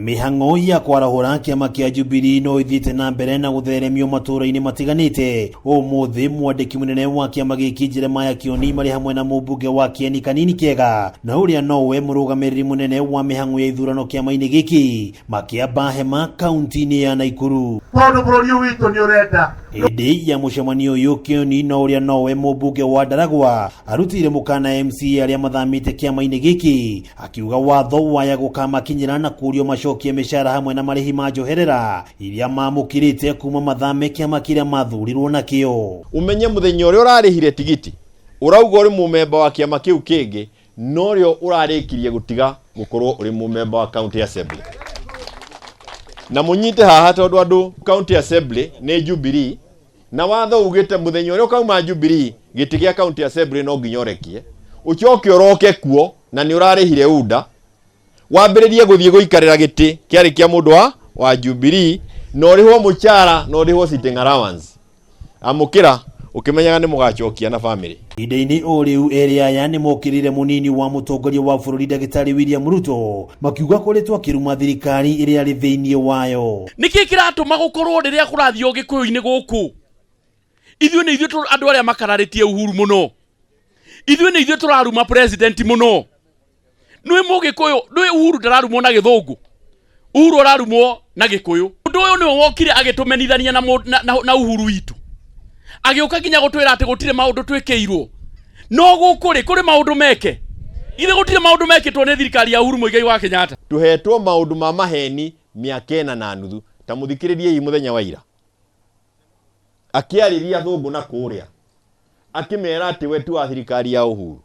Mihang'o ya kwarahura kiama kia Jubilee no ithiite na mbere na gutheremio matura-ini matiganite. Umuthi Mwandiki munene wa kiama giki Jeremiah Kioni mari hamwe na mbunge wa Kieni kanini Kiega na uria nowe murugamiriri munene wa mihang'o ya ithurano kiama-ini giki makiamba hema kaunti-ini ya Naikuru. Hĩndĩ ya mucemanio uyu Kioni na uria nowe mbunge wa Daragwa arutire mukana MCA aria mathamite kiama-ini giki akiuga watho waya gukamakinyira na kurio macokie mishara hamwe na marihi ma njoherera iria mamukirite kuuma mathame kiama kiria mathurirwo nakio. Umenye muthenya uria urarihire tigiti urauga uri mumemba wa kiama kiu kingi no rio urarikirie gutiga gukorwo uri mumemba wa county assembly na munyite haha tondu andu county assembly ni Jubilee na watho ugite muthenya uria ukauma Jubilee giti gia county assembly no nginyorekie ucoke oroke kuo na ni urarihire unda wambiririe guthie guikarira giti kiari kia mundu wa Jubilee no rihwo micaara no rihwo sitting allowance amukira ukimenyaga ni mugacokia na family. Inde-ini oriu area ya ni mokirire munini wa mutongoria wa bururi Dagitari William Ruto makiuga koretwa kiruma thirikari iria ari thiini wayo. Niki kiratuma gukorwo riria kurathio gikuyu-ini guku ithuĩ nĩ ithuĩ andũ arĩa makararĩtie Uhuru muno, ithuĩ nĩ ithuĩ tũraruma president muno. Nĩ mũgĩkũyũ nĩ Uhuru ndararumwo na gĩthũngũ, Uhuru ararumwo na gĩkũyũ. Ũndũ ũyũ nĩ wokire agĩtũmenithania na Uhuru witũ, agĩũka nginya gũtwĩra atĩ gũtirĩ maũndũ twĩkĩirwo. No gũkũ rĩ kũrĩ maũndũ meke, ithe gũtirĩ maũndũ mekĩtwo nĩ thirikari ya Uhuru Muigai wa Kenyatta. Tuhetwo maũndũ ma maheni mĩaka 4 na nuthu ta muthikĩrĩrie muthenya wa ira akiariria thũngũ na kũrĩa akimera ati wetu wa thirikari ya Uhuru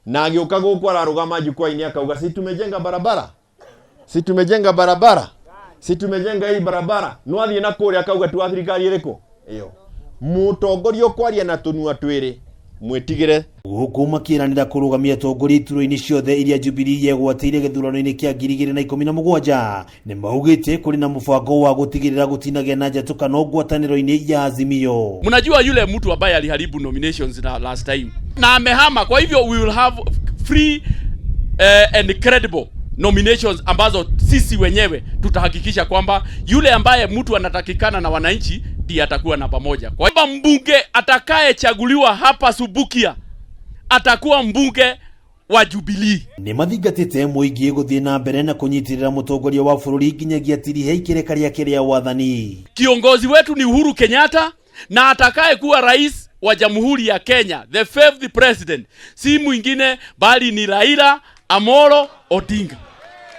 na agĩũka gũkũ ararũgama jukwaa-ini akauga si tumejenga barabara, si tumejenga barabara, si tumejenga hii barabara. No athie na kũrĩa akauga tu wa thirikari ĩrĩkũ iyo mutongoria kwaria na tunua twĩrĩ mwetigire. Gũkũ makiranira kurugamia tongoria ituro-ini ciothe iria Jubilee yegwatĩire gĩthurano-ini kia 2017 nĩ maugite kuri na mũbango wa gutigirira gutinagia na njatũkano ngwatanĩro-ini ya Azimio. Mnajua yule mtu ambaye aliharibu nominations na last time na amehama, kwa hivyo we will have free and credible nominations ambazo sisi wenyewe tutahakikisha kwamba yule ambaye mtu anatakikana na wananchi ndiye atakuwa namba moja. Kwa hivyo mbunge atakayechaguliwa hapa Subukia atakuwa mbunge wa Jubilee. Ni mathingatite muingi guthie na mbere na kunyitirira mutongoria wa bururi nginyagia tirihe ikereka riake ria wathani. Kiongozi wetu ni Uhuru Kenyatta na atakaye kuwa rais wa Jamhuri ya Kenya, the 5th president, si mwingine bali ni Raila Amolo Odinga.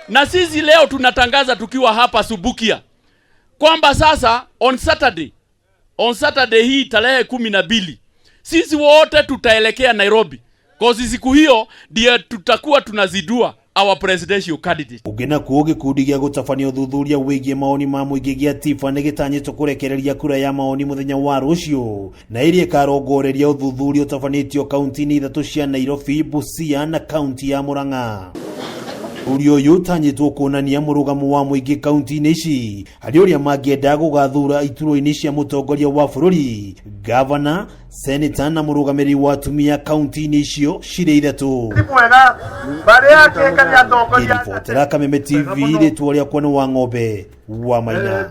Na sisi leo tunatangaza tukiwa hapa Subukia kwamba sasa on Saturday hii tarehe 12 sisi wote tutaelekea Nairobi. Kwa siku hiyo ndiye tutakuwa tunazidua our presidential candidate. Ugena kuoge kudi gia gutafania uthuthuria wigie maoni ma muingi gia tifa nigitanyitwo kurekereria kura ya maoni muthenya wa rucio na irie karongoreria uthuthuria utafanitio kaunti-ini 3 cia Nairobi, Busia na kaunti ya Murang'a. Urio yutanyitwo kuonania murugamo wa muingi kaunti-ini ici hari uria mangienda gugathura ituro-ini cia mutongoria wa bururi, governor, senator na murugamiriri wa atumia kaunti-ini icio cire ithatu. Iribotera Kameme TV ritwa riakwa ni wa ng'ombe wa Maina.